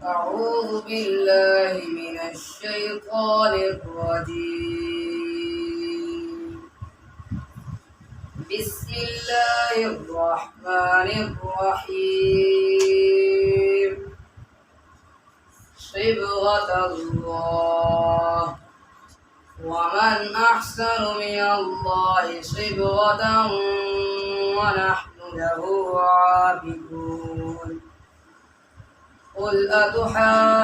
أعوذ بالله من الشيطان الرجيم. بسم الله الرحمن الرحيم. صبغة الله، ومن أحسن من الله صبغة ونحن له عابدون. قل أتحاجوننا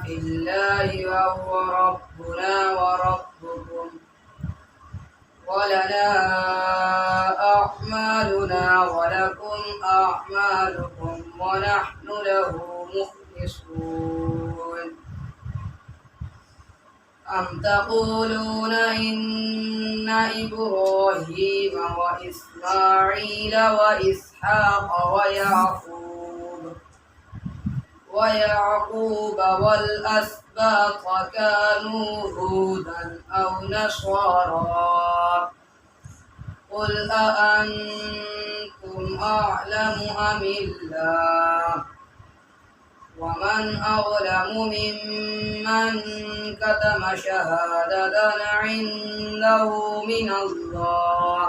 في الله وهو ربنا وربكم ولنا أعمالنا ولكم أعمالكم ونحن له مخلصون. أم تقولون إن إبراهيم وإسماعيل وإسحاق ويعقوب والأسباط كانوا هودا أو نصارى؟ قل أأنتم أعلم أم الله؟ ومن أظلم ممن كتم شهادة عنده من الله،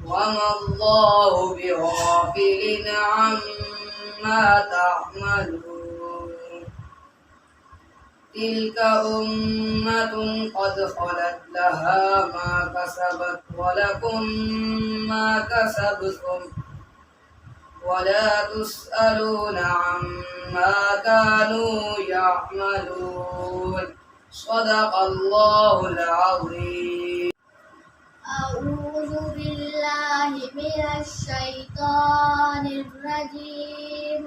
وما الله بغافل عما تعملون. تلك أمة قد خلت لها ما كسبت ولكم ما كسبتم ولا تسألون عما كانوا يعملون. صدق الله العظيم. أعوذ بالله من الشيطان الرجيم.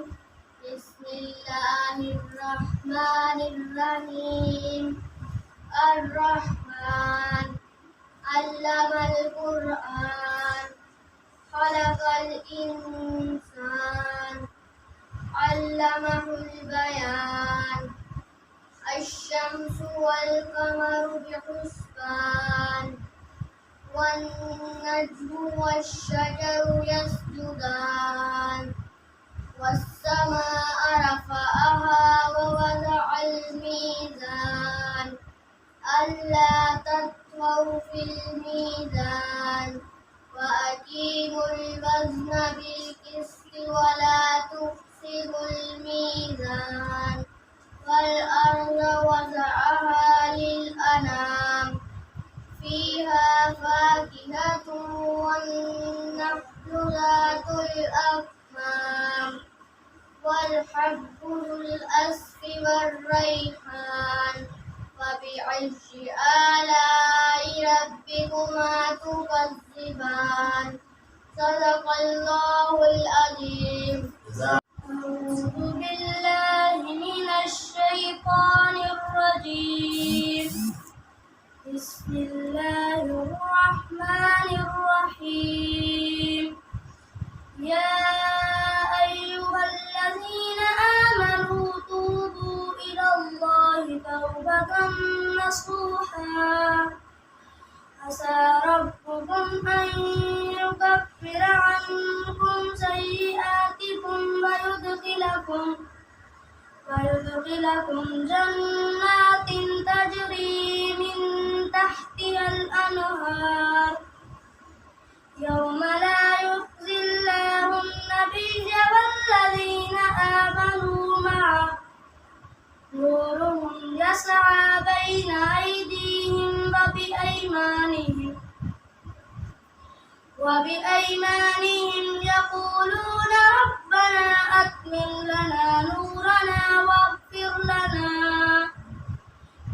بسم الله الرحمن الرحيم. الرحمن علم القرآن، خلق الإنسان، علمه البيان. الشمس والقمر بحسبان، والنجم والشجر يسجدان. والسماء رفعها ووضع الميزان، ألا تطغوا في الميزان، وأقيموا الوزن بالقسط ولا تخسروا الميزان. والأرض وضعها للأنام، فيها فاكهة والنخل ذات الأكمام، والحب ذو الأسف والريحان. فبأي آلاء ربكما تكذبان؟ صدق الله العظيم. أعوذ بالله من الشيطان الرجيم. بسم الله الرحمن الرحيم. يا أيها الذين آمنوا توبوا إلى الله توبة نصوحا، عسى ربكم أن يكفر عنكم سيئاتكم ويدخلكم جنات تجري من تحتها الأنهار، يوم لا يخزي الله النبي والذين آمنوا معه، نورهم يسعى بين أيديهم وبأيمانهم يقولون ربنا أتمم لنا نورنا واغفر لنا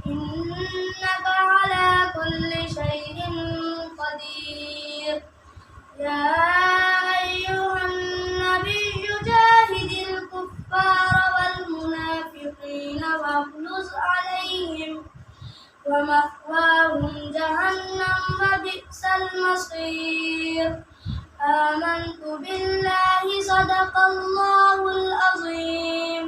إنك على كل شيء قدير. يا أيها النبي جاهد الكفار والمنافقين واغلظ عليهم، ومأواهم جهنم وبئس المصير. آمنت بالله. صدق الله العظيم.